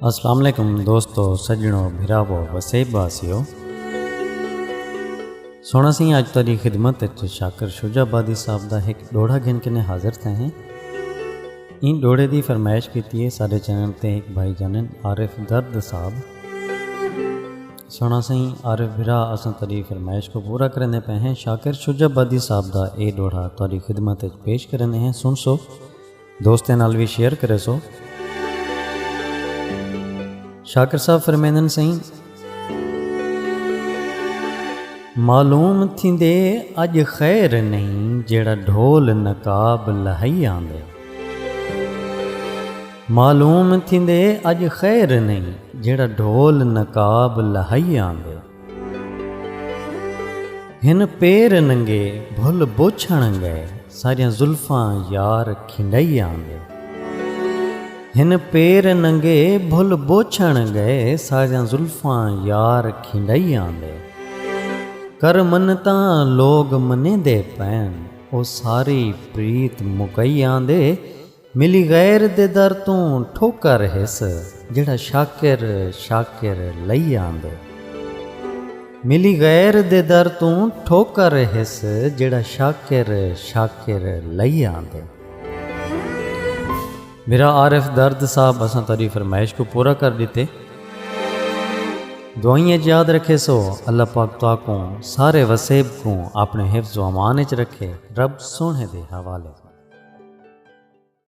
अस्सलाम वालेकुम दोस्तों, सज्जनों, भिरावो, वसेब वासियों। सोना सिंह अज तुहाडी खिदमत शाकर शुजाबादी साहब का एक डोड़ा गिन के हाजिर थे हैं। इन डोड़े की फरमाइश की है साडे चैनल ते एक भाई जानन आरिफ दर्द साहब। सोना सिंह आरिफ भिरा असां तुहाडी फरमाइश को पूरा करने पे हैं। शाकर शुजाबादी साहब का यह डोड़ा तुहाडी खिदमत पेश करने हैं। सुन सो, दोस्तों नाल भी शेयर करे सो। शाकर साहब फरमाइंदन सही, मालूम थींदे अज खैर नहीं जेड़ा ढोल नकाब लहाई आंदे। मालूम थींदे अज खैर नहीं जेड़ा ढोल नकाब लहाई आंदे। हिन पेर नंगे भुल बोछण गए सारियां जुल्फां यार खिंडई आंदे। हिन पेर नंगे भुल बोछण गए सारियां जुल्फां यार खिंडई आंदे। कर मनता लोग मने दे पैन ओ सारी प्रीत मुकई आंदे। मिली गैर दे दर तों ठोकर हिस जेड़ा शाकिर शाकिर लई आंदे। मिली गैर दे दर तों ठोकर हिस जेड़ा शाकिर शाकिर लई आंदे। मेरा आरिफ दर्द साहब असां तारी फरमाइश को पूरा कर देते। दुआइयाँ याद रखे सो अल्लाह पाक ताको सारे वसेब को अपने हिफ्ज़ व अमान च रखे। रब सोने दे हवाले।